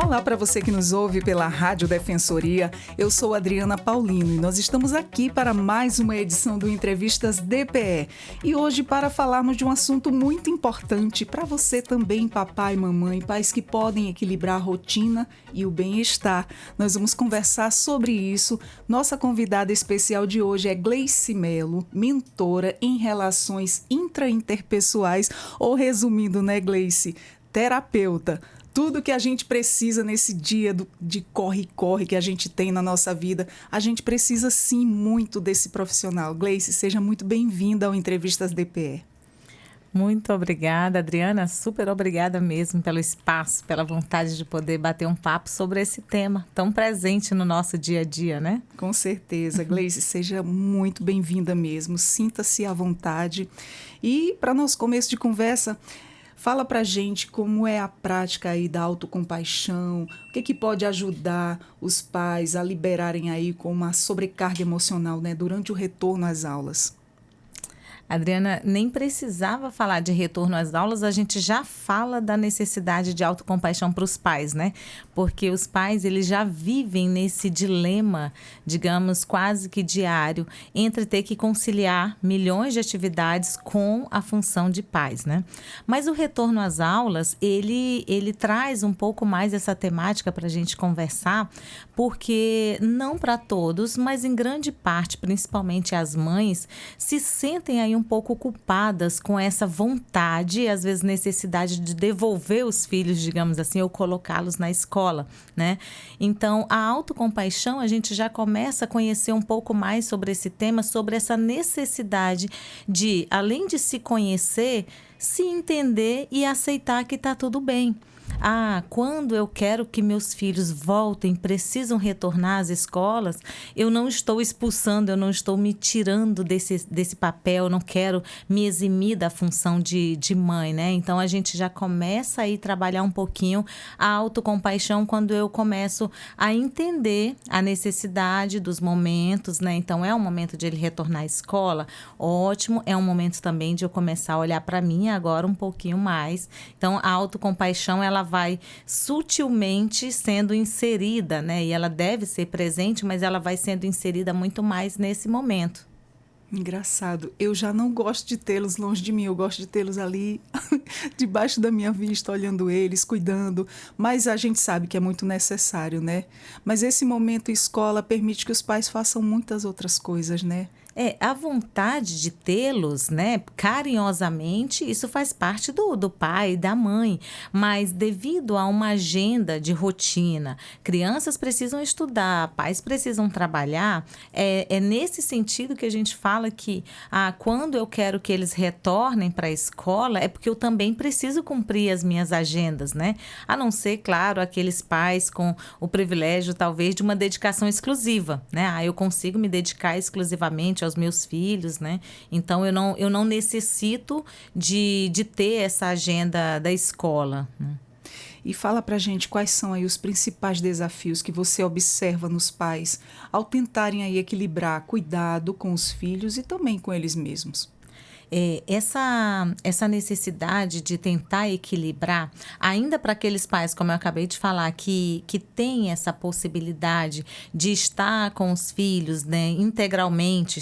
Olá para você que nos ouve pela Rádio Defensoria, eu sou Adriana Paulino e nós estamos aqui para mais uma edição do Entrevistas DPE. E hoje para falarmos de um assunto muito importante para você também, papai, mamãe, pais que podem equilibrar a rotina e o bem-estar. Nós vamos conversar sobre isso. Nossa convidada especial de hoje é Gleice Melo, mentora em relações intrainterpessoais, ou resumindo, né, Gleice, terapeuta. Tudo que a gente precisa nesse dia de corre-corre que a gente tem na nossa vida, a gente precisa sim muito desse profissional. Gleice, seja muito bem-vinda ao Entrevistas DPE. Muito obrigada, Adriana. Super obrigada mesmo pelo espaço, pela vontade de poder bater um papo sobre esse tema tão presente no nosso dia a dia, né? Com certeza. Gleice, seja muito bem-vinda mesmo. Sinta-se à vontade. E para nosso começo de conversa, fala pra gente como é a prática aí da autocompaixão, o que pode ajudar os pais a liberarem aí com uma sobrecarga emocional, né, durante o retorno às aulas. Adriana, nem precisava falar de retorno às aulas, a gente já fala da necessidade de autocompaixão para os pais, né? Porque os pais, eles já vivem nesse dilema, digamos, quase que diário, entre ter que conciliar milhões de atividades com a função de pais, né? Mas o retorno às aulas, ele traz um pouco mais essa temática para a gente conversar, porque não para todos, mas em grande parte, principalmente as mães, se sentem aí um pouco culpadas com essa vontade e às vezes necessidade de devolver os filhos, digamos assim, ou colocá-los na escola, né? Então, a autocompaixão, a gente já começa a conhecer um pouco mais sobre esse tema, sobre essa necessidade de, além de se conhecer, se entender e aceitar que está tudo bem. Quando eu quero que meus filhos voltem, precisam retornar às escolas, eu não estou expulsando, eu não estou me tirando desse papel, eu não quero me eximir da função de mãe, né? Então, a gente já começa a trabalhar um pouquinho a autocompaixão quando eu começo a entender a necessidade dos momentos, né? Então, é um momento de ele retornar à escola, ótimo, é um momento também de eu começar a olhar para mim agora um pouquinho mais. Então, a autocompaixão, ela vai sutilmente sendo inserida, né? E ela deve ser presente, mas ela vai sendo inserida muito mais nesse momento. Engraçado. Eu já não gosto de tê-los longe de mim, eu gosto de tê-los ali debaixo da minha vista, olhando eles, cuidando, mas a gente sabe que é muito necessário, né? Mas esse momento escola permite que os pais façam muitas outras coisas, né? A vontade de tê-los, né, carinhosamente, isso faz parte do pai e da mãe, mas devido a uma agenda de rotina, crianças precisam estudar, pais precisam trabalhar, é nesse sentido que a gente fala que quando eu quero que eles retornem para a escola, é porque eu também preciso cumprir as minhas agendas, né? A não ser, claro, aqueles pais com o privilégio, talvez, de uma dedicação exclusiva, né? Eu consigo me dedicar exclusivamente aos meus filhos, né? Então, eu não necessito de ter essa agenda da escola, né? E fala pra gente quais são aí os principais desafios que você observa nos pais ao tentarem aí equilibrar cuidado com os filhos e também com eles mesmos. Essa necessidade de tentar equilibrar, ainda para aqueles pais, como eu acabei de falar, que têm essa possibilidade de estar com os filhos, né, integralmente,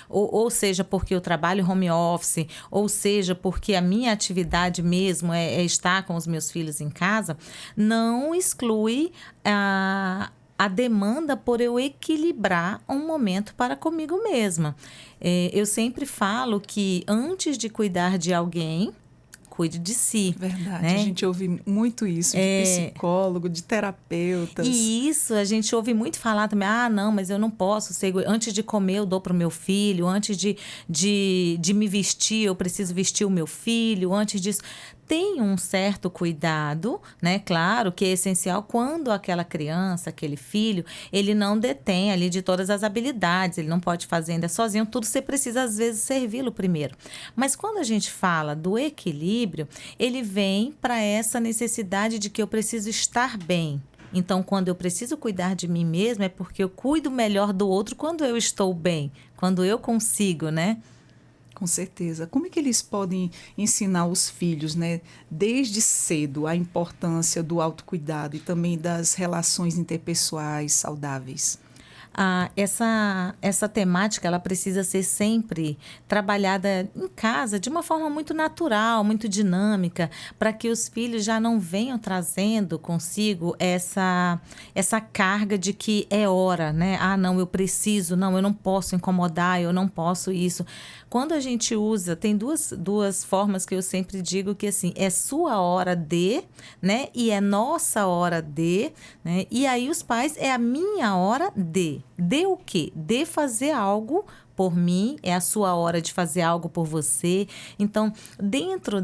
ou seja, porque eu trabalho home office, ou seja, porque a minha atividade mesmo é estar com os meus filhos em casa, não exclui a demanda por eu equilibrar um momento para comigo mesma. Eu sempre falo que antes de cuidar de alguém, cuide de si. Verdade, né? A gente ouve muito isso de psicólogo, de terapeutas. E isso, a gente ouve muito falar também, não, mas eu não posso ser, antes de comer eu dou para o meu filho, antes de me vestir eu preciso vestir o meu filho, antes disso... Tem um certo cuidado, né? Claro que é essencial quando aquela criança, aquele filho, ele não detém ali de todas as habilidades, ele não pode fazer ainda sozinho, tudo você precisa às vezes servi-lo primeiro. Mas quando a gente fala do equilíbrio, ele vem para essa necessidade de que eu preciso estar bem. Então, quando eu preciso cuidar de mim mesma, é porque eu cuido melhor do outro quando eu estou bem, quando eu consigo, né? Com certeza. Como é que eles podem ensinar os filhos, né, desde cedo, a importância do autocuidado e também das relações interpessoais saudáveis? Essa temática ela precisa ser sempre trabalhada em casa de uma forma muito natural, muito dinâmica, para que os filhos já não venham trazendo consigo essa carga de que é hora, né? Ah, não, eu preciso, não, eu não posso incomodar, eu não posso isso. Quando a gente usa, tem duas formas que eu sempre digo que assim, é sua hora de, né? E é nossa hora de, né? E aí os pais é a minha hora de. De o quê? De fazer algo por mim, é a sua hora de fazer algo por você. Então, dentro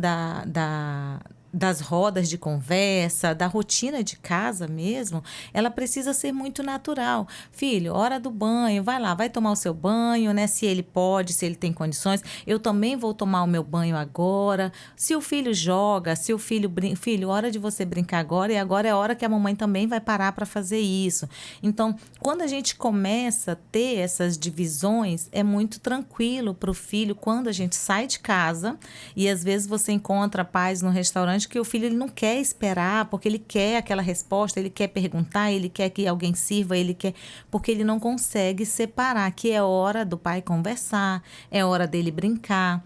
das rodas de conversa, da rotina de casa mesmo, ela precisa ser muito natural. Filho, hora do banho, vai lá, vai tomar o seu banho, né? Se ele pode, se ele tem condições. Eu também vou tomar o meu banho agora. Se o filho joga, se o filho brinca, filho, hora de você brincar agora, e agora é a hora que a mamãe também vai parar para fazer isso. Então, quando a gente começa a ter essas divisões, é muito tranquilo para o filho quando a gente sai de casa e às vezes você encontra pais no restaurante que o filho ele não quer esperar, porque ele quer aquela resposta, ele quer perguntar, ele quer que alguém sirva, ele quer, porque ele não consegue separar que é hora do pai conversar, é hora dele brincar.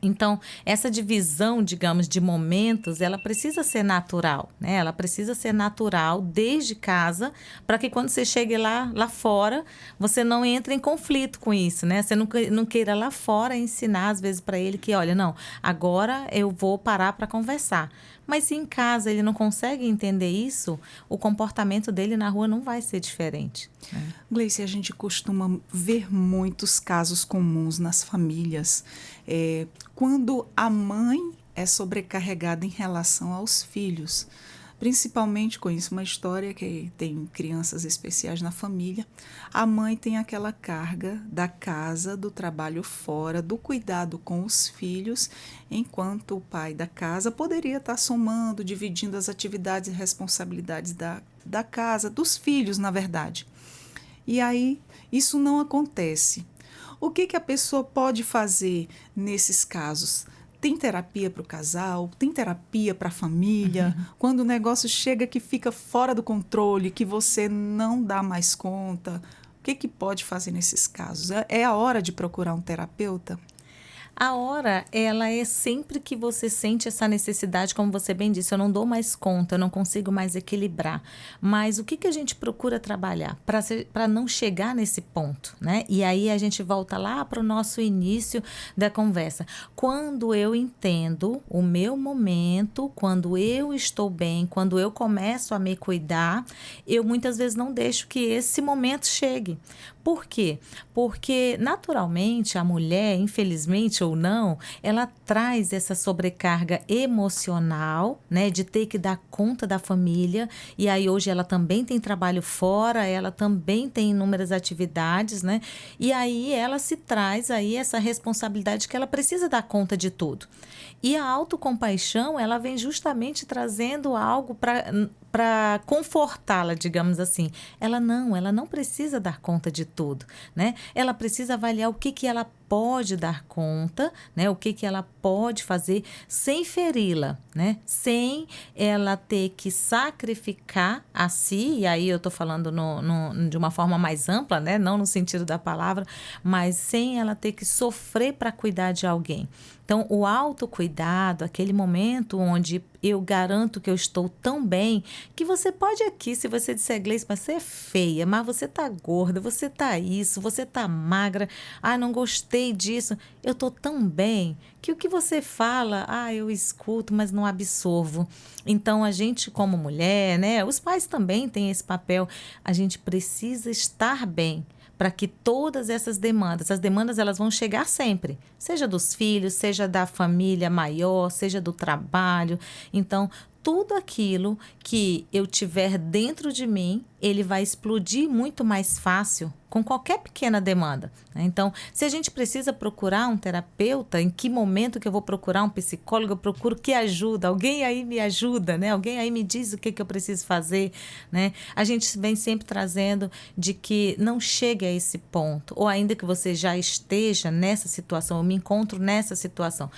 Então, essa divisão, digamos, de momentos, ela precisa ser natural, né? Ela precisa ser natural desde casa, para que quando você chegue lá fora, você não entre em conflito com isso, né? Você não queira lá fora ensinar, às vezes, para ele que, olha, não, agora eu vou parar para conversar. Mas se em casa ele não consegue entender isso, o comportamento dele na rua não vai ser diferente, né? Gleice, a gente costuma ver muitos casos comuns nas famílias, quando a mãe é sobrecarregada em relação aos filhos. Principalmente, conheço uma história que tem crianças especiais na família. A mãe tem aquela carga da casa, do trabalho fora, do cuidado com os filhos, enquanto o pai da casa poderia estar somando, dividindo as atividades e responsabilidades da casa, dos filhos, na verdade. E aí, isso não acontece. O que a pessoa pode fazer nesses casos? Tem terapia para o casal? Tem terapia para a família? Uhum. Quando o negócio chega que fica fora do controle, que você não dá mais conta, o que pode fazer nesses casos? É a hora de procurar um terapeuta? A hora, ela é sempre que você sente essa necessidade, como você bem disse, eu não dou mais conta, eu não consigo mais equilibrar. Mas o que a gente procura trabalhar para não chegar nesse ponto, né? E aí a gente volta lá para o nosso início da conversa. Quando eu entendo o meu momento, quando eu estou bem, quando eu começo a me cuidar, eu muitas vezes não deixo que esse momento chegue. Por quê? Porque, naturalmente, a mulher, infelizmente ou não, ela traz essa sobrecarga emocional, né, de ter que dar conta da família, e aí hoje ela também tem trabalho fora, ela também tem inúmeras atividades, né, e aí ela se traz aí essa responsabilidade que ela precisa dar conta de tudo. E a autocompaixão, ela vem justamente trazendo algo para confortá-la, digamos assim. Ela não precisa dar conta de tudo, né? Ela precisa avaliar o que ela pode dar conta, né? O que ela pode fazer sem feri-la, né? Sem ela ter que sacrificar a si, e aí eu estou falando de uma forma mais ampla, né? Não no sentido da palavra, mas sem ela ter que sofrer para cuidar de alguém. Então, o autocuidado, aquele momento onde eu garanto que eu estou tão bem, que você pode aqui, se você disser, Gleice, mas você é feia, mas você tá gorda, você tá isso, você tá magra, não gostei disso, eu tô tão bem, que o que você fala, eu escuto, mas não absorvo. Então, a gente como mulher, né, os pais também têm esse papel, a gente precisa estar bem, para que todas essas demandas, as demandas elas vão chegar sempre, seja dos filhos, seja da família maior, seja do trabalho. Então, tudo aquilo que eu tiver dentro de mim, ele vai explodir muito mais fácil com qualquer pequena demanda, né? Então, se a gente precisa procurar um terapeuta, em que momento que eu vou procurar um psicólogo, eu procuro que ajuda, alguém aí me ajuda, né? Alguém aí me diz o que eu preciso fazer, né? A gente vem sempre trazendo de que não chegue a esse ponto, ou ainda que você já esteja nessa situação, eu me encontro nessa situação,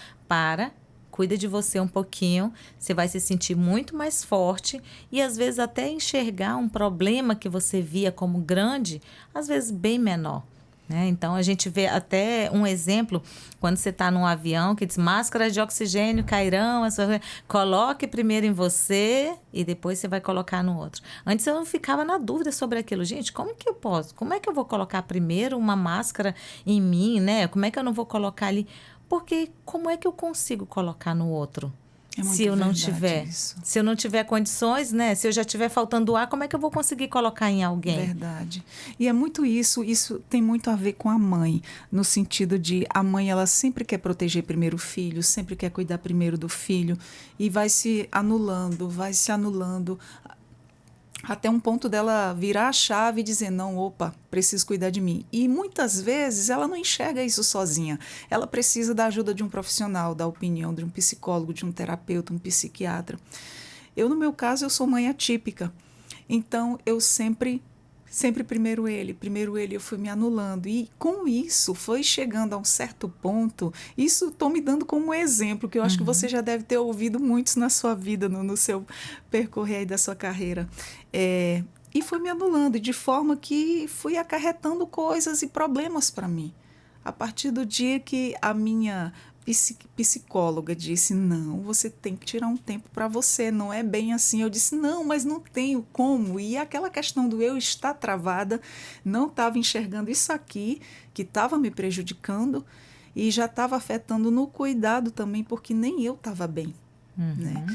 cuida de você um pouquinho, você vai se sentir muito mais forte e às vezes até enxergar um problema que você via como grande, às vezes bem menor, né? Então a gente vê até um exemplo, quando você está num avião que diz máscara de oxigênio cairão, coloque primeiro em você e depois você vai colocar no outro. Antes eu não ficava na dúvida sobre aquilo. Gente, como que eu posso? Como é que eu vou colocar primeiro uma máscara em mim, né? Como é que eu não vou colocar ali? Porque como é que eu consigo colocar no outro? Se eu não tiver, se eu não tiver condições, né? Se eu já estiver faltando ar, como é que eu vou conseguir colocar em alguém? Verdade. E é muito isso tem muito a ver com a mãe, no sentido de a mãe, ela sempre quer proteger primeiro o filho, sempre quer cuidar primeiro do filho e vai se anulando, até um ponto dela virar a chave e dizer, não, opa, preciso cuidar de mim. E muitas vezes ela não enxerga isso sozinha. Ela precisa da ajuda de um profissional, da opinião de um psicólogo, de um terapeuta, um psiquiatra. No meu caso, eu sou mãe atípica. Então, eu sempre primeiro ele eu fui me anulando. E com isso, foi chegando a um certo ponto, isso estou me dando como exemplo, que eu acho que você já deve ter ouvido muitos na sua vida, no seu percorrer aí da sua carreira. E fui me anulando, de forma que fui acarretando coisas e problemas para mim. A partir do dia que a minha psicóloga disse, não, você tem que tirar um tempo para você, não é bem assim. Eu disse, não, mas não tenho como. E aquela questão do eu estar travada, não estava enxergando isso aqui, que estava me prejudicando e já estava afetando no cuidado também, porque nem eu estava bem, né?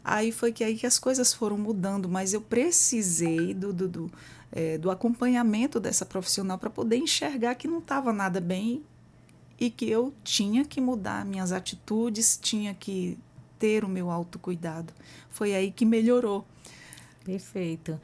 Aí foi que as coisas foram mudando, mas eu precisei do acompanhamento dessa profissional para poder enxergar que não estava nada bem e que eu tinha que mudar minhas atitudes, tinha que ter o meu autocuidado. Foi aí que melhorou. Perfeito.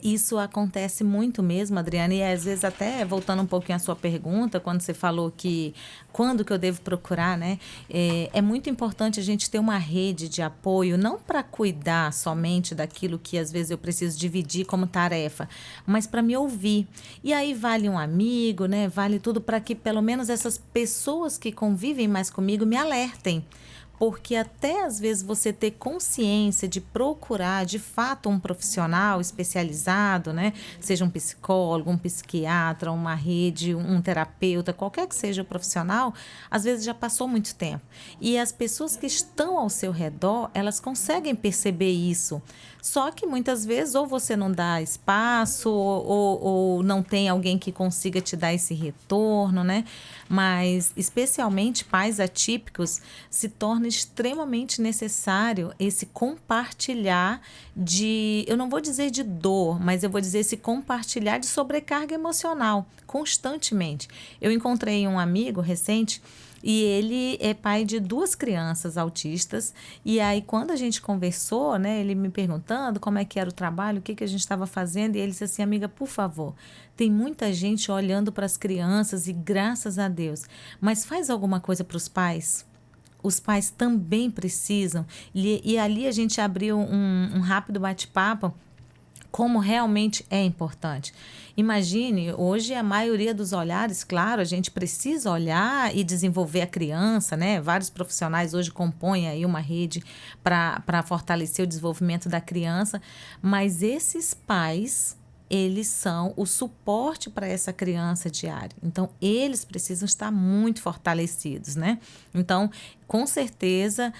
Isso acontece muito mesmo, Adriana, e às vezes até, voltando um pouquinho à sua pergunta, quando você falou que quando que eu devo procurar, né? É muito importante a gente ter uma rede de apoio, não para cuidar somente daquilo que às vezes eu preciso dividir como tarefa, mas para me ouvir. E aí vale um amigo, né? Vale tudo para que pelo menos essas pessoas que convivem mais comigo me alertem. Porque até às vezes você ter consciência de procurar de fato um profissional especializado, né? Seja um psicólogo, um psiquiatra, uma rede, um terapeuta, qualquer que seja o profissional, às vezes já passou muito tempo. E as pessoas que estão ao seu redor, elas conseguem perceber isso. Só que muitas vezes ou você não dá espaço ou não tem alguém que consiga te dar esse retorno, né? Mas especialmente pais atípicos se torna extremamente necessário esse compartilhar eu não vou dizer de dor, mas eu vou dizer esse compartilhar de sobrecarga emocional constantemente. Eu encontrei um amigo recente e ele é pai de 2 crianças autistas. E aí, quando a gente conversou, né, ele me perguntando como é que era o trabalho, o que a gente estava fazendo, e ele disse assim, amiga, por favor, tem muita gente olhando para as crianças e graças a Deus, mas faz alguma coisa para os pais? Os pais também precisam. E ali a gente abriu um rápido bate-papo, como realmente é importante. Imagine, hoje a maioria dos olhares, claro, a gente precisa olhar e desenvolver a criança, né? Vários profissionais hoje compõem aí uma rede para fortalecer o desenvolvimento da criança, mas esses pais, eles são o suporte para essa criança diário. Então, eles precisam estar muito fortalecidos, né? Então, com certeza,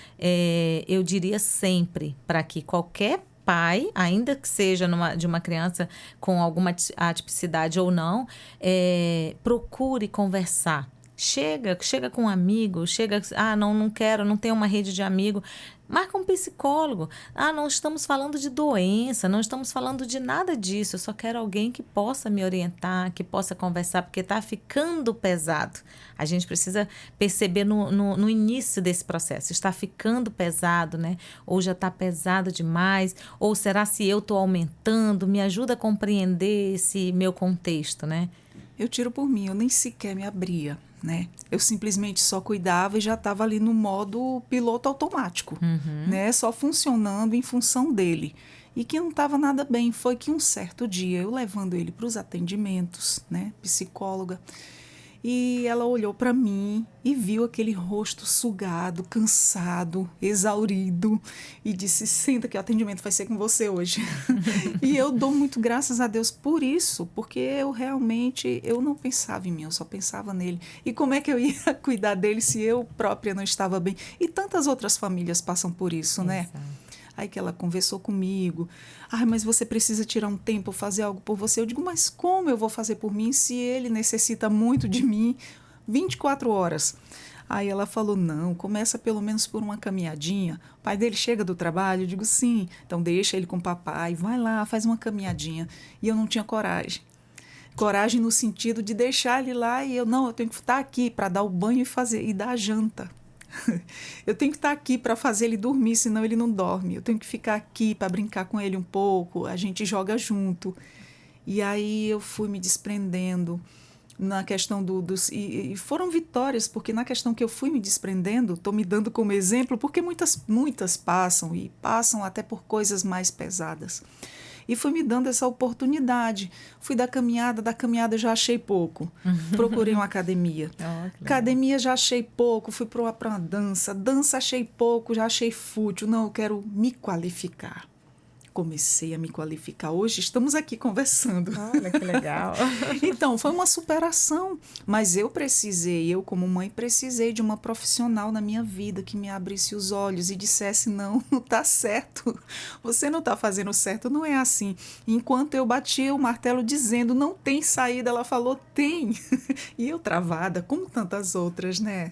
eu diria sempre para que qualquer pai, ainda que seja de uma criança com alguma atipicidade ou não, procure conversar. Chega com um amigo, não quero, não tenho uma rede de amigo. Marca um psicólogo. Não estamos falando de doença, não estamos falando de nada disso. Eu só quero alguém que possa me orientar, que possa conversar, porque está ficando pesado. A gente precisa perceber no início desse processo. Está ficando pesado, né? Ou já está pesado demais? Ou será se eu estou aumentando? Me ajuda a compreender esse meu contexto, né? Eu tiro por mim, eu nem sequer me abria, né? Eu simplesmente só cuidava e já estava ali no modo piloto automático, né? Só funcionando em função dele. E que não estava nada bem. Foi que um certo dia, eu levando ele para os atendimentos, né? Psicóloga, e ela olhou para mim e viu aquele rosto sugado, cansado, exaurido, e disse: senta que o atendimento vai ser com você hoje. E eu dou muito graças a Deus por isso, porque eu não pensava em mim, eu só pensava nele. E como é que eu ia cuidar dele se eu própria não estava bem? E tantas outras famílias passam por isso, né? Exato. Aí que ela conversou comigo. Mas você precisa tirar um tempo, fazer algo por você. Eu digo, mas como eu vou fazer por mim se ele necessita muito de mim 24 horas? Aí ela falou, não, começa pelo menos por uma caminhadinha. O pai dele chega do trabalho, eu digo, sim. Então deixa ele com o papai, vai lá, faz uma caminhadinha. E eu não tinha coragem. Coragem no sentido de deixar ele lá e eu tenho que estar aqui para dar o banho e dar a janta. Eu tenho que estar aqui para fazer ele dormir, senão ele não dorme. Eu tenho que ficar aqui para brincar com ele um pouco, a gente joga junto. E aí eu fui me desprendendo na questão e foram vitórias, porque na questão que eu fui me desprendendo, estou me dando como exemplo, porque muitas passam, e passam até por coisas mais pesadas. E fui me dando essa oportunidade. Fui da caminhada já achei pouco. Procurei uma academia. Academia já achei pouco, fui para uma dança achei pouco, já achei fútil. Não, eu quero me qualificar. Comecei a me qualificar. Hoje estamos aqui conversando. Olha que legal. Então, foi uma superação. Mas eu como mãe, precisei de uma profissional na minha vida que me abrisse os olhos e dissesse, não está certo. Você não está fazendo certo, não é assim. Enquanto eu batia o martelo dizendo, não tem saída, ela falou, tem. E eu travada, como tantas outras, né?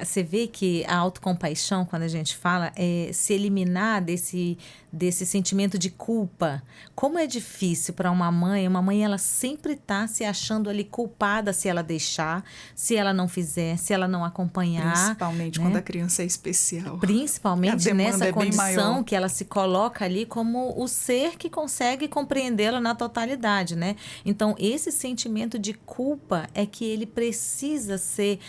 Você vê que a autocompaixão, quando a gente fala, é se eliminar desse sentimento de culpa. Como é difícil para uma mãe ela sempre está se achando ali culpada se ela deixar, se ela não fizer, se ela não acompanhar. Principalmente, né? Quando a criança é especial. Principalmente nessa condição que ela se coloca ali como o ser que consegue compreendê-la na totalidade, né? Então, esse sentimento de culpa é que ele precisa ser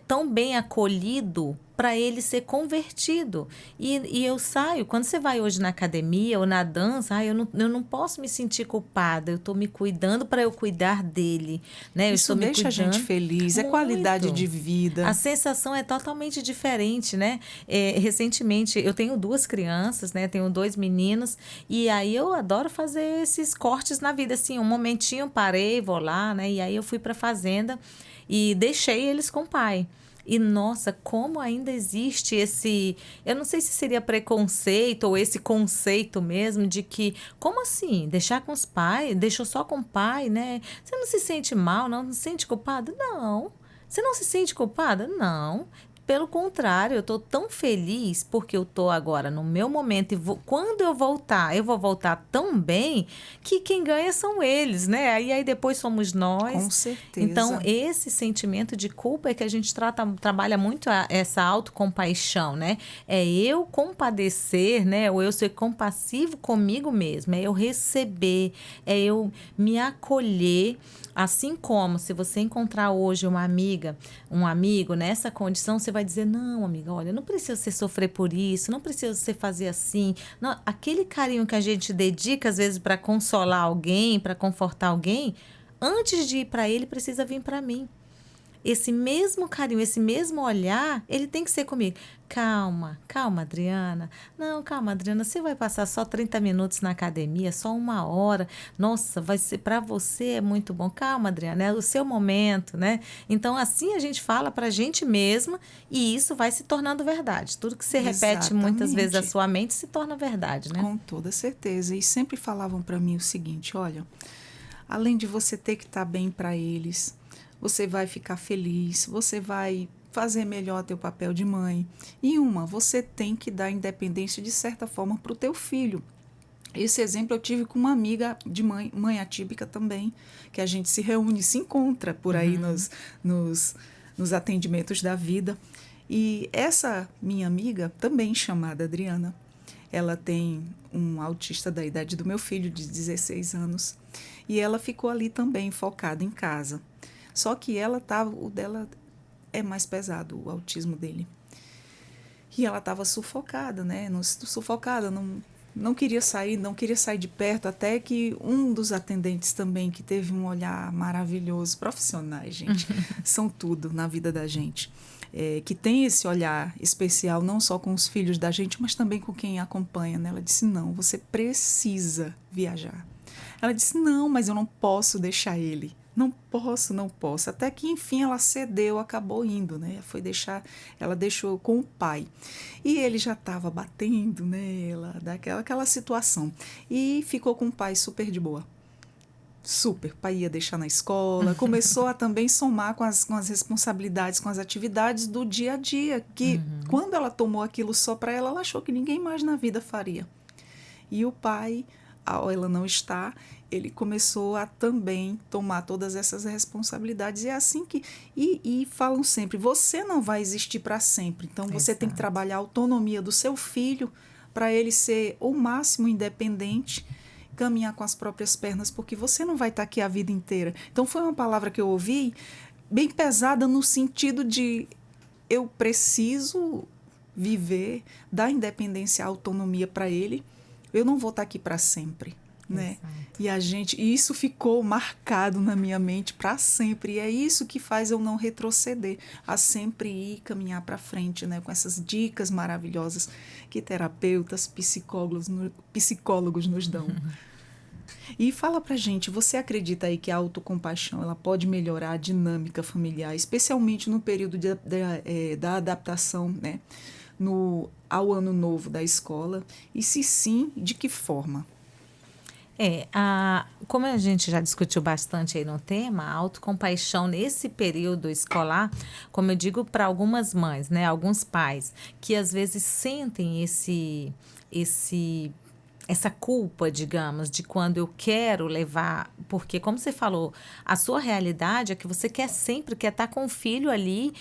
tão bem acolhido para ele ser convertido. E eu saio, quando você vai hoje na academia ou na dança, eu não posso me sentir culpada, eu estou me cuidando para eu cuidar dele. Né? Isso deixa a gente feliz, é qualidade de vida. A sensação é totalmente diferente, né? Recentemente, eu tenho 2 crianças, né? Tenho 2 meninos, e aí eu adoro fazer esses cortes na vida, assim, um momentinho parei, vou lá, né? E aí eu fui para a fazenda e deixei eles com o pai. E, nossa, como ainda existe eu não sei se seria preconceito ou esse conceito mesmo de que, como assim? Deixar com os pais? Deixou só com o pai, né? Você não se sente mal, não se sente culpada? Não. Você não se sente culpada? Não. Pelo contrário, eu estou tão feliz porque eu estou agora no meu momento e quando eu vou voltar tão bem que quem ganha são eles, né? E aí depois somos nós. Com certeza. Então, esse sentimento de culpa é que a gente trabalha muito essa autocompaixão, né? É eu compadecer, né? Ou eu ser compassivo comigo mesmo, é eu receber, é eu me acolher. Assim como se você encontrar hoje uma amiga, um amigo nessa condição, você vai dizer, não, amiga, olha, não precisa você sofrer por isso, não precisa você fazer assim. Não, aquele carinho que a gente dedica, às vezes, para consolar alguém, para confortar alguém, antes de ir para ele, precisa vir para mim. Esse mesmo carinho, esse mesmo olhar, ele tem que ser comigo. Calma, Adriana. Não, calma, Adriana, você vai passar só 30 minutos na academia, só 1 hora. Nossa, vai ser para você é muito bom. Calma, Adriana, é o seu momento, né? Então, assim a gente fala pra gente mesma e isso vai se tornando verdade. Tudo que você repete muitas vezes a sua mente se torna verdade, né? Com toda certeza. E sempre falavam para mim o seguinte, olha, além de você ter que estar bem para eles, você vai ficar feliz, você vai fazer melhor teu papel de mãe. Você tem que dar independência de certa forma para o teu filho. Esse exemplo eu tive com uma amiga de mãe atípica também, que a gente se reúne, se encontra por aí nos atendimentos da vida. E essa minha amiga, também chamada Adriana, ela tem um autista da idade do meu filho, de 16 anos, e ela ficou ali também focada em casa. Só que o dela é mais pesado, o autismo dele. E ela estava sufocada, né? Não queria sair de perto, até que um dos atendentes também, que teve um olhar maravilhoso, profissionais, gente, são tudo na vida da gente, que tem esse olhar especial, não só com os filhos da gente, mas também com quem acompanha, né? Ela disse, não, você precisa viajar. Ela disse, não, mas eu não posso deixar ele. Não posso. Até que, enfim, ela cedeu, acabou indo, né? Ela deixou com o pai. E ele já estava batendo nela, aquela situação. E ficou com o pai super de boa. Super. O pai ia deixar na escola. Começou a também somar com as responsabilidades, com as atividades do dia a dia. Que quando ela tomou aquilo só para ela, ela achou que ninguém mais na vida faria. E o pai, ao ela não estar, ele começou a também tomar todas essas responsabilidades. E é assim que... E falam sempre, você não vai existir para sempre. Então, você tem que trabalhar a autonomia do seu filho para ele ser o máximo independente, caminhar com as próprias pernas, porque você não vai estar aqui a vida inteira. Então, foi uma palavra que eu ouvi bem pesada no sentido de eu preciso viver, dar independência, autonomia para ele. Eu não vou estar aqui para sempre. Né? E isso ficou marcado na minha mente para sempre, e é isso que faz eu não retroceder, a sempre ir caminhar para frente, né? Com essas dicas maravilhosas que terapeutas, psicólogos nos dão. E fala pra gente, você acredita aí que a autocompaixão ela pode melhorar a dinâmica familiar, especialmente no período da adaptação, né? Ao ano novo da escola, e se sim, de que forma? Como a gente já discutiu bastante aí no tema, a autocompaixão nesse período escolar, como eu digo para algumas mães, né, alguns pais, que às vezes sentem essa culpa, digamos, de quando eu quero levar, porque como você falou, a sua realidade é que você quer estar com o filho ali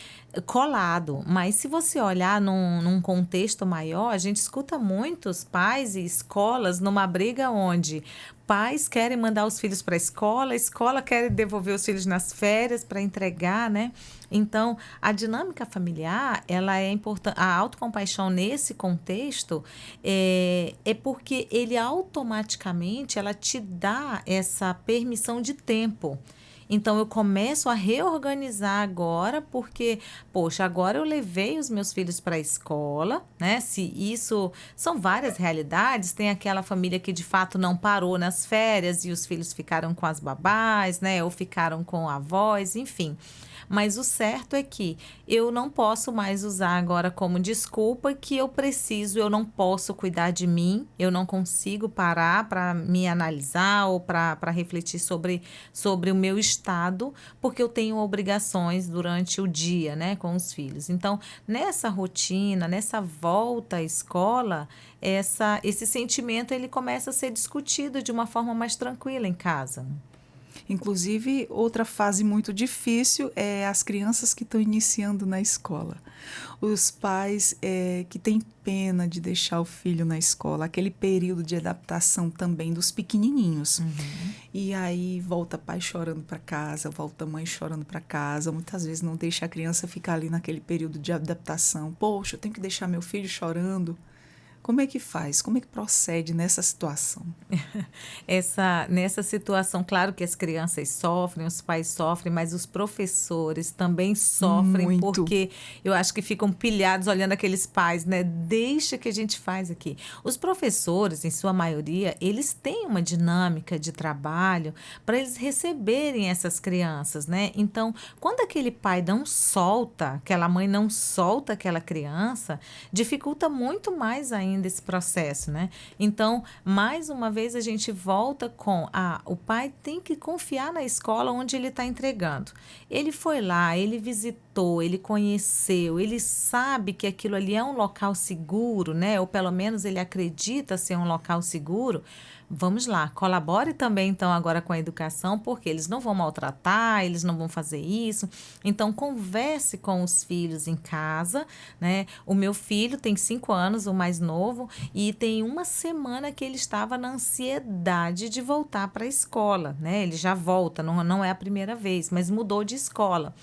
colado, mas se você olhar num contexto maior, a gente escuta muitos pais e escolas numa briga onde pais querem mandar os filhos para a escola quer devolver os filhos nas férias para entregar, né? Então, a dinâmica familiar, ela é importante. A autocompaixão nesse contexto é porque ele automaticamente ela te dá essa permissão de tempo. Então, eu começo a reorganizar agora, porque, poxa, agora eu levei os meus filhos para a escola, né? Se isso... São várias realidades. Tem aquela família que, de fato, não parou nas férias e os filhos ficaram com as babás, né? Ou ficaram com avós, enfim. Mas o certo é que eu não posso mais usar agora como desculpa que eu não posso cuidar de mim, eu não consigo parar para me analisar ou para refletir sobre o meu estado, porque eu tenho obrigações durante o dia, né, com os filhos. Então, nessa rotina, nessa volta à escola, esse sentimento ele começa a ser discutido de uma forma mais tranquila em casa. Inclusive, outra fase muito difícil é as crianças que estão iniciando na escola. Os pais que têm pena de deixar o filho na escola, aquele período de adaptação também dos pequenininhos. E aí volta pai chorando para casa, volta mãe chorando para casa. Muitas vezes não deixa a criança ficar ali naquele período de adaptação. Poxa, eu tenho que deixar meu filho chorando. Como é que faz? Como é que procede nessa situação? Nessa situação, claro que as crianças sofrem, os pais sofrem, mas os professores também sofrem. Muito. Porque eu acho que ficam pilhados olhando aqueles pais, né? Deixa que a gente faz aqui. Os professores, em sua maioria, eles têm uma dinâmica de trabalho para eles receberem essas crianças, né? Então, quando aquele pai não solta, aquela mãe não solta aquela criança, dificulta muito mais ainda ainda esse processo, né? Então, mais uma vez, a gente volta com o pai tem que confiar na escola onde ele está entregando. Ele foi lá, ele visitou, ele conheceu, ele sabe que aquilo ali é um local seguro, né? Ou pelo menos ele acredita ser um local seguro. Vamos lá, colabore também então agora com a educação, porque eles não vão maltratar, eles não vão fazer isso. Então, converse com os filhos em casa, né? O meu filho tem 5 anos, o mais novo, e tem uma semana que ele estava na ansiedade de voltar para a escola, né? Ele já volta, não é a primeira vez, mas mudou de escola.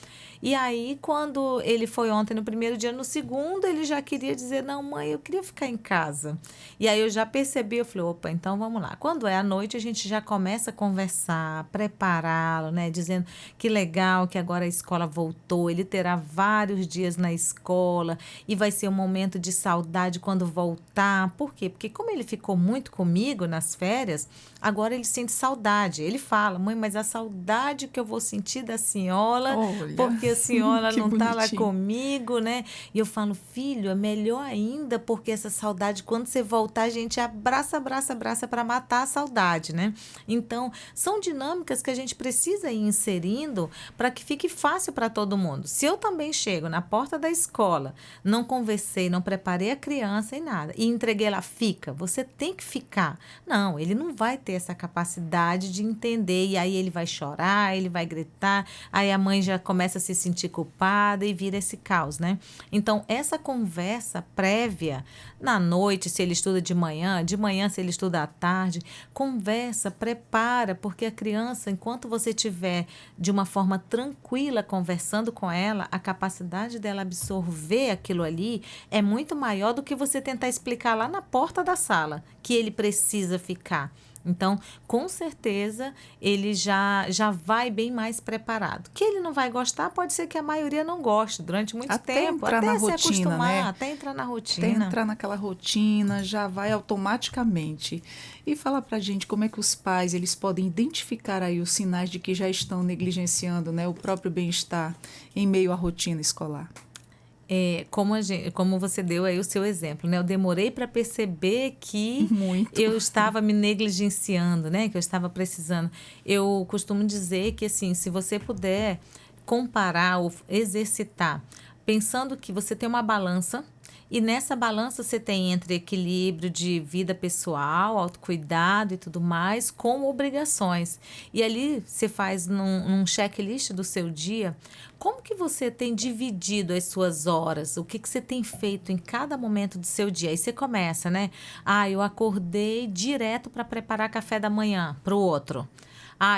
E aí, quando ele foi ontem no primeiro dia, no segundo, ele já queria dizer, não, mãe, eu queria ficar em casa. E aí eu já percebi, eu falei, opa, então vamos lá. Quando é à noite, a gente já começa a conversar, prepará-lo, né? Dizendo que legal que agora a escola voltou, ele terá vários dias na escola e vai ser um momento de saudade quando voltar. Por quê? Porque como ele ficou muito comigo nas férias, agora ele sente saudade. Ele fala, mãe, mas a saudade que eu vou sentir da senhora, Olha, porque a senhora não está lá bonitinho. comigo, né? E eu falo, filho, é melhor ainda, porque essa saudade, quando você voltar, a gente abraça para matar a saudade, né? Então, são dinâmicas que a gente precisa ir inserindo para que fique fácil para todo mundo. Se eu também chego na porta da escola, não conversei, não preparei a criança e nada, e entreguei ela, fica, você tem que ficar. Não, ele não vai ter essa capacidade de entender, e aí ele vai chorar, ele vai gritar, aí a mãe já começa a se sentir culpada e vira esse caos, né? Então, essa conversa prévia, na noite, se ele estuda de manhã se ele estuda à tarde, conversa, prepara, porque a criança, enquanto você estiver de uma forma tranquila conversando com ela, a capacidade dela absorver aquilo ali é muito maior do que você tentar explicar lá na porta da sala que ele precisa ficar. Então, com certeza, ele já vai bem mais preparado. Que ele não vai gostar, pode ser que a maioria não goste durante muito tempo, Entrar até na se rotina, acostumar, né? até entrar na Até rotina. entrar naquela rotina, já vai automaticamente. E fala pra gente como é que os pais, eles podem identificar aí os sinais de que já estão negligenciando, né, o próprio bem-estar em meio à rotina escolar. Como você deu aí o seu exemplo, né? Eu demorei para perceber que Muito. eu estava me negligenciando, né? Que eu estava precisando. Eu costumo dizer que, assim, se você puder comparar ou exercitar, pensando que você tem uma balança, e nessa balança você tem entre equilíbrio de vida pessoal, autocuidado e tudo mais, com obrigações. E ali você faz num checklist do seu dia, como que você tem dividido as suas horas? O que você tem feito em cada momento do seu dia? Aí você começa, né? Eu acordei direto para preparar café da manhã para o outro.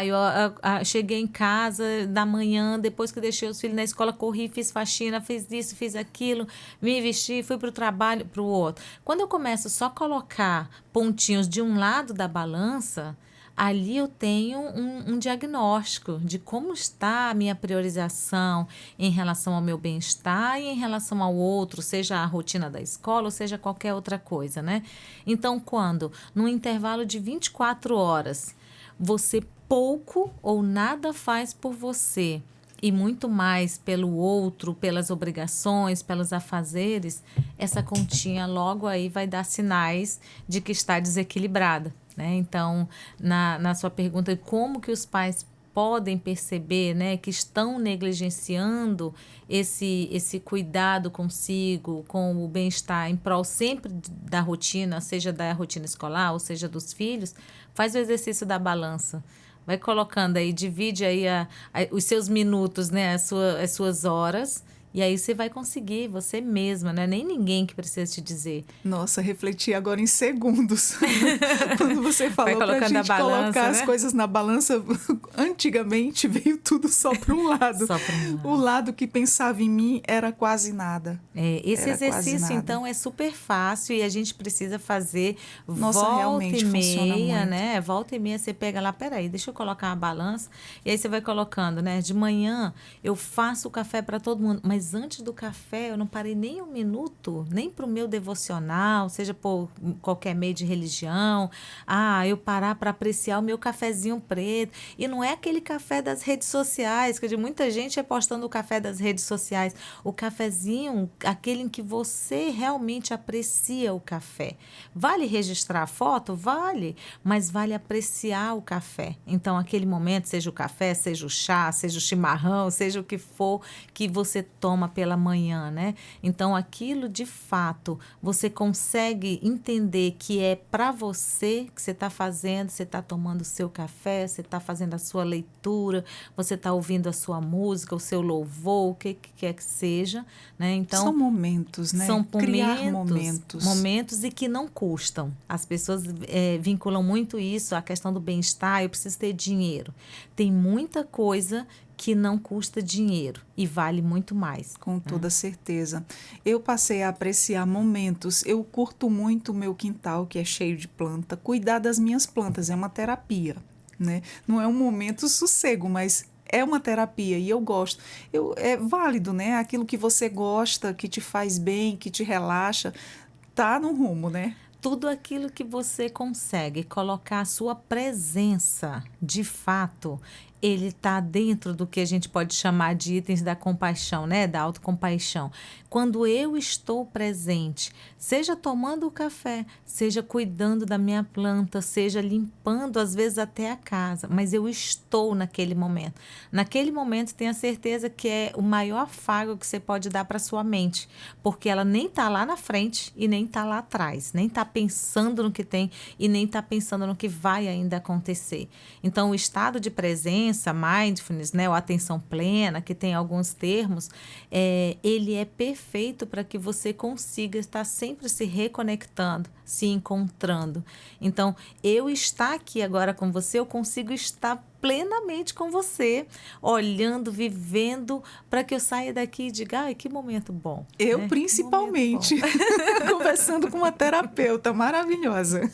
Eu cheguei em casa da manhã, depois que deixei os filhos na escola, corri, fiz faxina, fiz isso, fiz aquilo, me vesti, fui para o trabalho, para o outro. Quando eu começo só a colocar pontinhos de um lado da balança, ali eu tenho um diagnóstico de como está a minha priorização em relação ao meu bem-estar e em relação ao outro, seja a rotina da escola ou seja qualquer outra coisa, né? Então, quando, num intervalo de 24 horas, você pouco ou nada faz por você e muito mais pelo outro, pelas obrigações, pelos afazeres, essa continha logo aí vai dar sinais de que está desequilibrada, né? Então, na sua pergunta, como que os pais podem perceber, né, que estão negligenciando esse cuidado consigo, com o bem-estar em prol sempre da rotina, seja da rotina escolar ou seja dos filhos, faz o exercício da balança. Vai colocando aí, divide aí os seus minutos, né, as suas horas, e aí você vai conseguir, você mesma, né? Nem ninguém que precisa te dizer. Nossa, refleti agora em segundos. Quando você falou pra gente balança, colocar as né? coisas na balança, antigamente veio tudo só para um lado. Só para um lado. O lado que pensava em mim era quase nada. Esse Era quase exercício, nada. então, é super fácil e a gente precisa fazer Nossa, volta realmente e funciona meia, muito. né? Volta e meia você pega lá, peraí, deixa eu colocar uma balança. E aí você vai colocando, né? De manhã eu faço o café para todo mundo, mas mas antes do café eu não parei nem um minuto, nem para o meu devocional, seja por qualquer meio de religião, eu parar para apreciar o meu cafezinho preto. E não é aquele café das redes sociais, que muita gente é postando o café das redes sociais. O cafezinho, aquele em que você realmente aprecia o café. Vale registrar a foto? Vale, mas vale apreciar o café. Então, aquele momento, seja o café, seja o chá, seja o chimarrão, seja o que for que você toma pela manhã, né? Então, aquilo de fato, você consegue entender que é para você que você está fazendo, você está tomando o seu café, você está fazendo a sua leitura, você está ouvindo a sua música, o seu louvor, o que quer que seja, né? Então, são momentos, né? São Criar momentos e que não custam. As pessoas vinculam muito isso à questão do bem-estar, eu preciso ter dinheiro. Tem muita coisa que não custa dinheiro e vale muito mais. Com toda certeza. Eu passei a apreciar momentos. Eu curto muito o meu quintal, que é cheio de planta. Cuidar das minhas plantas é uma terapia, né? Não é um momento sossego, mas é uma terapia e eu gosto. É válido, né? Aquilo que você gosta, que te faz bem, que te relaxa, tá no rumo, né? Tudo aquilo que você consegue colocar a sua presença, de fato, ele está dentro do que a gente pode chamar de itens da compaixão, né? Da autocompaixão. Quando eu estou presente, seja tomando o café, seja cuidando da minha planta, seja limpando, às vezes até a casa, mas eu estou naquele momento. Naquele momento, tenha certeza que é o maior afago que você pode dar para sua mente, porque ela nem está lá na frente e nem está lá atrás, nem está pensando no que tem e nem está pensando no que vai ainda acontecer. Então, o estado de presença, mindfulness, né, ou atenção plena, que tem alguns termos, ele é perfeito para que você consiga estar sempre se reconectando, se encontrando. Então, eu estar aqui agora com você, eu consigo estar plenamente com você, olhando, vivendo, para que eu saia daqui e diga, ai, que momento bom. Eu, né? principalmente, conversando com uma terapeuta maravilhosa.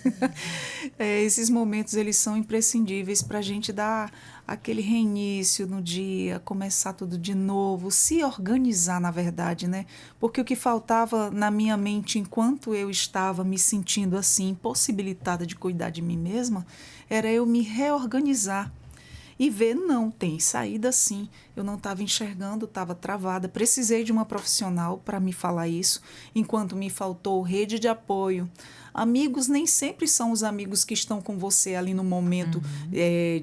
Esses momentos, eles são imprescindíveis para a gente dar aquele reinício no dia, começar tudo de novo, se organizar, na verdade, né? Porque o que faltava na minha mente enquanto eu estava me sentindo assim, impossibilitada de cuidar de mim mesma, era eu me reorganizar. E ver, não, tem saída sim. Eu não estava enxergando, estava travada. Precisei de uma profissional para me falar isso, enquanto me faltou rede de apoio. Amigos nem sempre são os amigos que estão com você ali no momento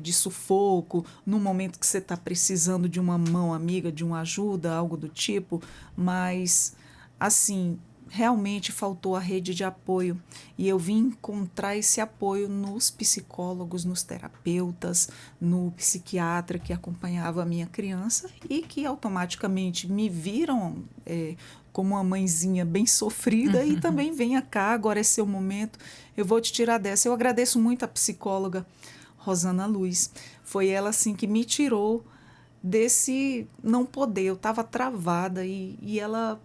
de sufoco, no momento que você está precisando de uma mão amiga, de uma ajuda, algo do tipo. Mas, assim, realmente faltou a rede de apoio e eu vim encontrar esse apoio nos psicólogos, nos terapeutas, no psiquiatra que acompanhava a minha criança e que automaticamente me viram como uma mãezinha bem sofrida e também venha cá, agora é seu momento, eu vou te tirar dessa. Eu agradeço muito a psicóloga Rosana Luz, foi ela assim que me tirou desse não poder, eu estava travada e ela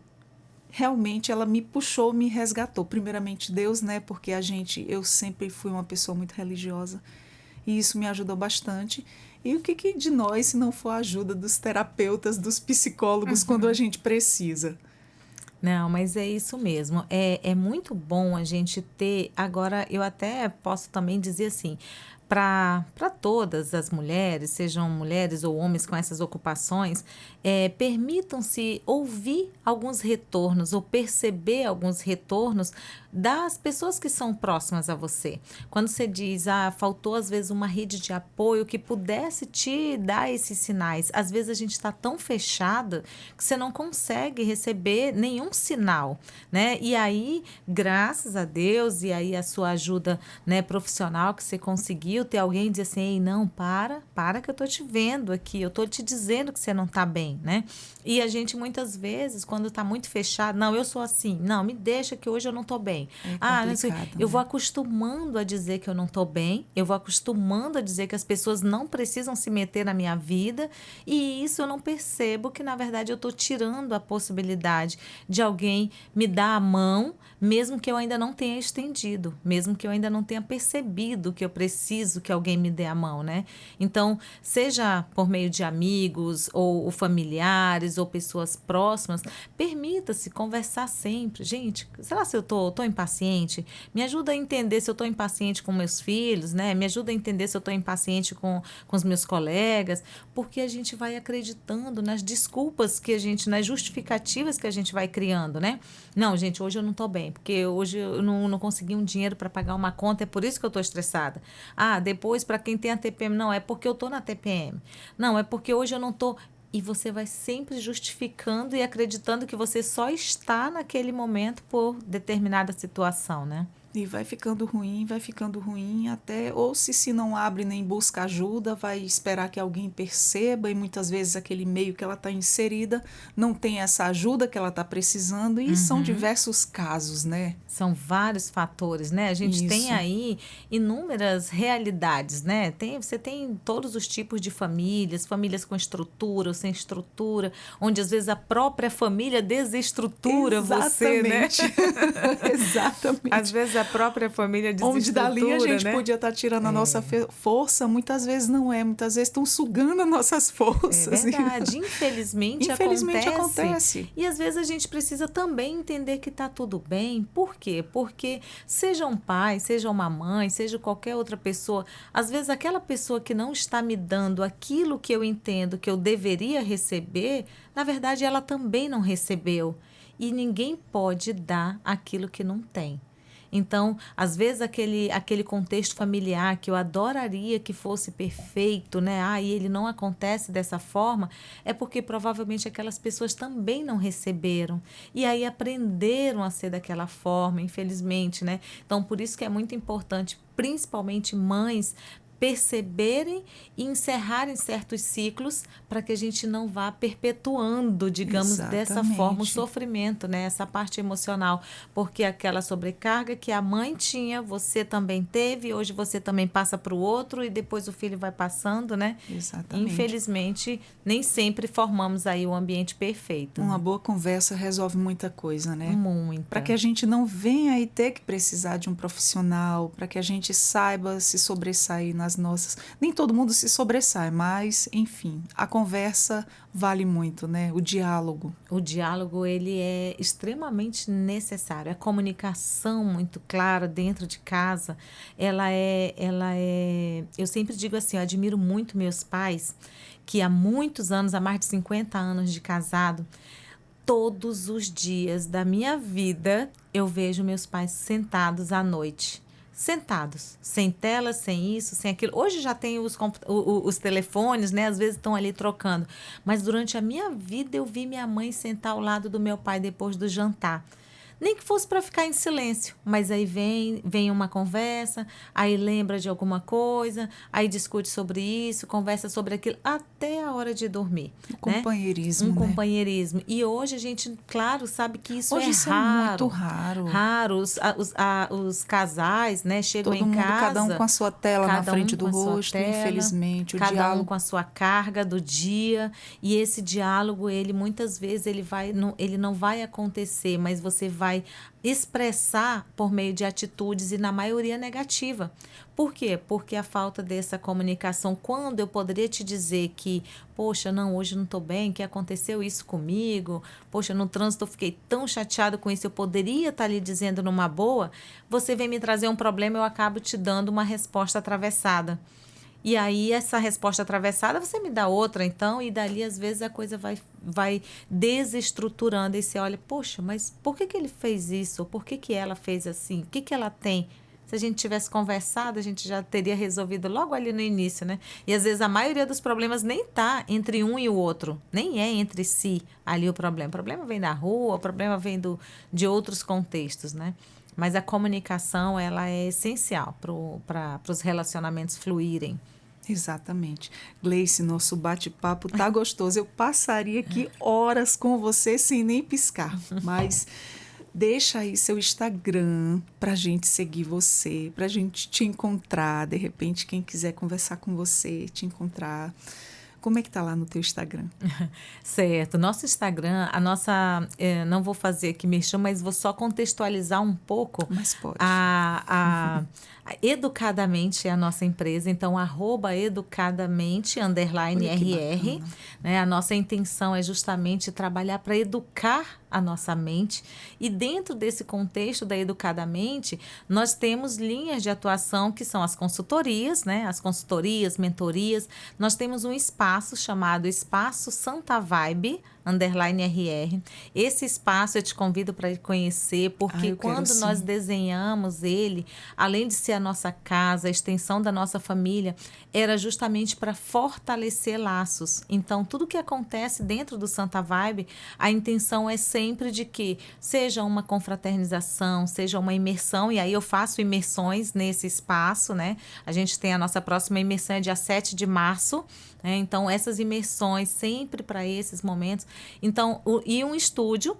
realmente ela me puxou, me resgatou. Primeiramente Deus, né? Porque eu sempre fui uma pessoa muito religiosa e isso me ajudou bastante. E o que de nós se não for a ajuda dos terapeutas, dos psicólogos quando a gente precisa? Não, mas é isso mesmo. É muito bom a gente ter. Agora, eu até posso também dizer assim, para todas as mulheres, sejam mulheres ou homens com essas ocupações, permitam-se ouvir alguns retornos ou perceber alguns retornos das pessoas que são próximas a você. Quando você diz, faltou às vezes uma rede de apoio que pudesse te dar esses sinais. Às vezes a gente está tão fechada que você não consegue receber nenhum sinal, né? E aí, graças a Deus, e aí a sua ajuda, né, profissional que você conseguiu, ter alguém dizer assim, ei, não, para que eu tô te vendo aqui, eu tô te dizendo que você não tá bem, né? E a gente muitas vezes, quando tá muito fechado, não, eu sou assim, não, me deixa que hoje eu não tô bem. Eu vou acostumando a dizer que eu não tô bem, eu vou acostumando a dizer que as pessoas não precisam se meter na minha vida e isso eu não percebo que, na verdade, eu tô tirando a possibilidade de alguém me dar a mão, mesmo que eu ainda não tenha estendido, mesmo que eu ainda não tenha percebido que eu preciso preciso que alguém me dê a mão, né? Então, seja por meio de amigos ou familiares ou pessoas próximas, permita-se conversar sempre. Gente, sei lá se eu tô impaciente, me ajuda a entender se eu tô impaciente com meus filhos, né? Me ajuda a entender se eu tô impaciente com os meus colegas, porque a gente vai acreditando nas desculpas que a gente, nas justificativas que a gente vai criando, né? Não, gente, hoje eu não tô bem, porque hoje eu não consegui um dinheiro para pagar uma conta, é por isso que eu tô estressada. Ah, depois, para quem tem a TPM, não, é porque eu tô na TPM. Não, é porque hoje eu não tô. E você vai sempre justificando e acreditando que você só está naquele momento por determinada situação, né? E vai ficando ruim, até, ou se não abre nem busca ajuda, vai esperar que alguém perceba, e muitas vezes aquele meio que ela está inserida não tem essa ajuda que ela está precisando, e são diversos casos, né? São vários fatores, né? A gente tem aí inúmeras realidades, né? Você tem todos os tipos de famílias, famílias com estrutura ou sem estrutura, onde às vezes a própria família desestrutura você, né? Exatamente. Às vezes a própria família desestrutura, onde dali a gente né? podia estar tirando a nossa força, muitas vezes não é, muitas vezes estão sugando as nossas forças. É verdade, infelizmente acontece. E às vezes a gente precisa também entender que está tudo bem. Por quê? Porque seja um pai, seja uma mãe, seja qualquer outra pessoa, às vezes aquela pessoa que não está me dando aquilo que eu entendo que eu deveria receber, na verdade ela também não recebeu. E ninguém pode dar aquilo que não tem. Então, às vezes, aquele contexto familiar que eu adoraria que fosse perfeito, né? E ele não acontece dessa forma, é porque provavelmente aquelas pessoas também não receberam. E aí aprenderam a ser daquela forma, infelizmente, né? Então, por isso que é muito importante, principalmente mães, perceberem e encerrarem certos ciclos para que a gente não vá perpetuando, digamos, dessa forma o sofrimento, né? Essa parte emocional, porque aquela sobrecarga que a mãe tinha, você também teve, hoje você também passa para o outro e depois o filho vai passando, né? Exatamente. Infelizmente, nem sempre formamos aí o ambiente perfeito. Uma boa conversa resolve muita coisa, né? Muita. Para que a gente não venha aí ter que precisar de um profissional, para que a gente saiba se sobressair nas nossas... Nem todo mundo se sobressai, mas, enfim, a conversa vale muito, né? O diálogo. O diálogo, ele é extremamente necessário. A comunicação muito clara dentro de casa, ela é... Eu sempre digo assim, eu admiro muito meus pais, que há muitos anos, há mais de 50 anos de casado, todos os dias da minha vida, eu vejo meus pais sentados à noite. Sentados, sem tela, sem isso, sem aquilo. Hoje já tem os telefones, né? Às vezes estão ali trocando. Mas durante a minha vida eu vi minha mãe sentar ao lado do meu pai depois do jantar. Nem que fosse para ficar em silêncio, mas aí vem uma conversa, aí lembra de alguma coisa, aí discute sobre isso, conversa sobre aquilo, até a hora de dormir. Companheirismo, né? Um companheirismo. E hoje a gente, claro, sabe que isso hoje é raro. Muito raro. Raro. Os casais, né, chegam todo em mundo, casa. cada um com a sua tela na frente do rosto, infelizmente. Cada um com a sua carga do dia. E esse diálogo, ele muitas vezes ele não vai acontecer, mas você vai expressar por meio de atitudes e na maioria negativa. Por quê? Porque a falta dessa comunicação, quando eu poderia te dizer que, poxa, não, hoje não estou bem, que aconteceu isso comigo, poxa, no trânsito eu fiquei tão chateado com isso, eu poderia estar lhe dizendo numa boa, você vem me trazer um problema, eu acabo te dando uma resposta atravessada. E aí, essa resposta atravessada, você me dá outra, então, e dali, às vezes, a coisa vai desestruturando. E você olha, poxa, mas por que ele fez isso? Ou por que ela fez assim? O que ela tem? Se a gente tivesse conversado, a gente já teria resolvido logo ali no início, né? E, às vezes, a maioria dos problemas nem tá entre um e o outro. Nem é entre si ali o problema. O problema vem da rua, o problema vem de outros contextos, né? Mas a comunicação, ela é essencial para os relacionamentos fluírem. Exatamente. Gleice, nosso bate-papo tá gostoso. Eu passaria aqui horas com você sem nem piscar. Mas deixa aí seu Instagram pra gente seguir você, pra gente te encontrar. De repente, quem quiser conversar com você, te encontrar. Como é que tá lá no teu Instagram? Certo. Nosso Instagram, não vou fazer aqui merchan, mas vou só contextualizar um pouco. Mas pode. A Educadamente é a nossa empresa, então @educadamente_RR, né? A nossa intenção é justamente trabalhar para educar a nossa mente, e dentro desse contexto da Educadamente, nós temos linhas de atuação que são as consultorias, né? As consultorias, mentorias. Nós temos um espaço chamado Espaço Santa Vibe _RR. Esse espaço eu te convido para conhecer, porque quando nós desenhamos ele, além de ser a nossa casa, a extensão da nossa família, era justamente para fortalecer laços. Então, tudo que acontece dentro do Santa Vibe, a intenção é sempre de que seja uma confraternização, seja uma imersão, e aí eu faço imersões nesse espaço, né? A gente tem a nossa próxima imersão dia 7 de março, né? Então, essas imersões sempre para esses momentos. Então, e um estúdio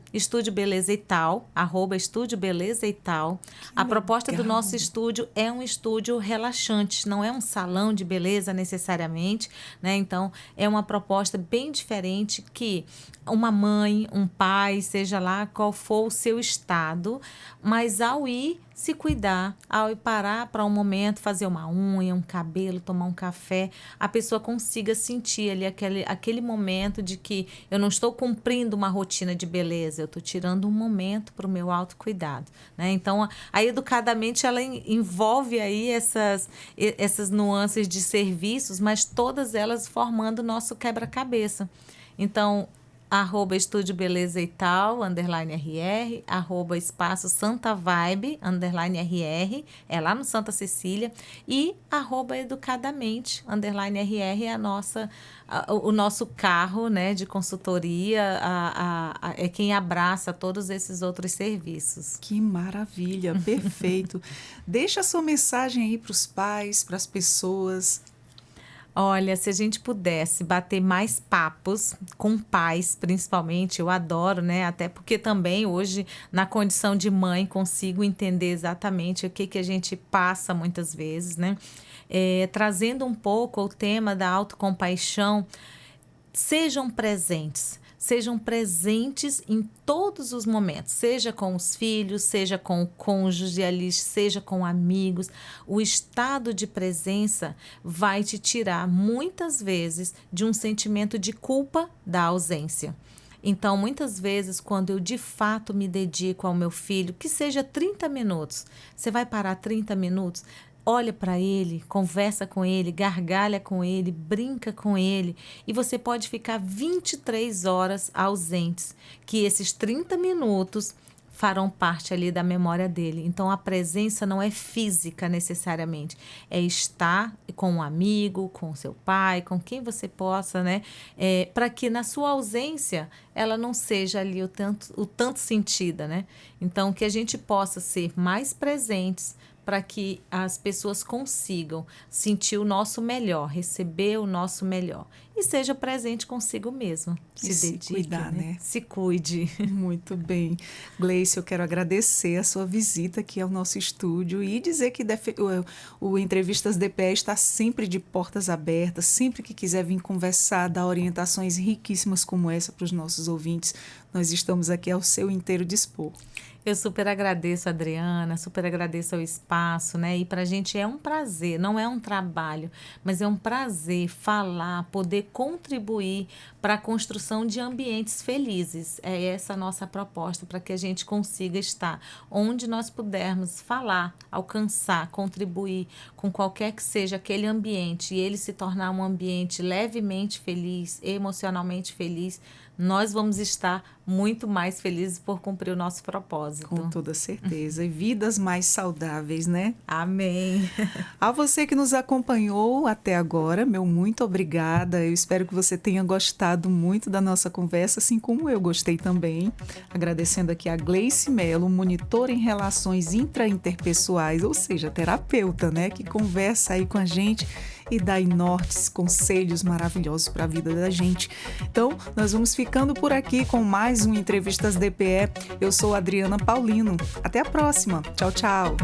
Beleza e Tal, @estúdio Beleza e Tal. A proposta do nosso estúdio é um estúdio relaxante, não é um salão de beleza necessariamente, né? Então, é uma proposta bem diferente que uma mãe, um pai, seja lá qual for o seu estado, mas ao ir se cuidar, ao ir parar para um momento, fazer uma unha, um cabelo, tomar um café, a pessoa consiga sentir ali aquele momento de que eu não estou cumprindo uma rotina de beleza, eu estou tirando um momento para o meu autocuidado, né? Então, a Educadamente, ela envolve aí essas nuances de serviços, mas todas elas formando o nosso quebra-cabeça. Então, @estúdio Beleza e Tal, _RR, @espaço Santa Vibe, _RR, é lá no Santa Cecília, e @educadamente, _RR, é o nosso carro, né, de consultoria, é quem abraça todos esses outros serviços. Que maravilha, perfeito. Deixa a sua mensagem aí para os pais, para as pessoas. Olha, se a gente pudesse bater mais papos com pais, principalmente, eu adoro, né? Até porque também hoje, na condição de mãe, consigo entender exatamente o que a gente passa muitas vezes, né? Trazendo um pouco o tema da autocompaixão, sejam presentes em todos os momentos, seja com os filhos, seja com o cônjuge ali, seja com amigos. O estado de presença vai te tirar muitas vezes de um sentimento de culpa da ausência. Então, muitas vezes, quando eu de fato me dedico ao meu filho, que seja 30 minutos, você vai parar 30 minutos? Olha para ele, conversa com ele, gargalha com ele, brinca com ele, e você pode ficar 23 horas ausentes, que esses 30 minutos farão parte ali da memória dele. Então, a presença não é física necessariamente, é estar com um amigo, com seu pai, com quem você possa, né? Para que na sua ausência ela não seja ali o tanto sentida, né? Então, que a gente possa ser mais presentes, para que as pessoas consigam sentir o nosso melhor, receber o nosso melhor. E seja presente consigo mesmo. Se dedique, cuidar, né? Se cuide. Muito bem. Gleice, eu quero agradecer a sua visita aqui ao nosso estúdio e dizer que o Entrevistas DPE está sempre de portas abertas, sempre que quiser vir conversar, dar orientações riquíssimas como essa para os nossos ouvintes, nós estamos aqui ao seu inteiro dispor. Eu super agradeço, Adriana, super agradeço ao espaço, né? E para a gente é um prazer, não é um trabalho, mas é um prazer falar, poder contribuir para a construção de ambientes felizes. É essa a nossa proposta, para que a gente consiga estar onde nós pudermos falar, alcançar, contribuir com qualquer que seja aquele ambiente, e ele se tornar um ambiente levemente feliz, emocionalmente feliz, nós vamos estar muito mais felizes por cumprir o nosso propósito. Com toda certeza. E vidas mais saudáveis, né? Amém. A você que nos acompanhou até agora, meu muito obrigada. Eu espero que você tenha gostado muito da nossa conversa, assim como eu gostei também. Agradecendo aqui a Gleice Mello, monitora em relações intrainterpessoais, ou seja, terapeuta, né? Que conversa aí com a gente e dá nortes, conselhos maravilhosos para a vida da gente. Então, nós vamos ficando por aqui com mais um Entrevistas DPE. Eu sou Adriana Paulino. Até a próxima. Tchau, tchau.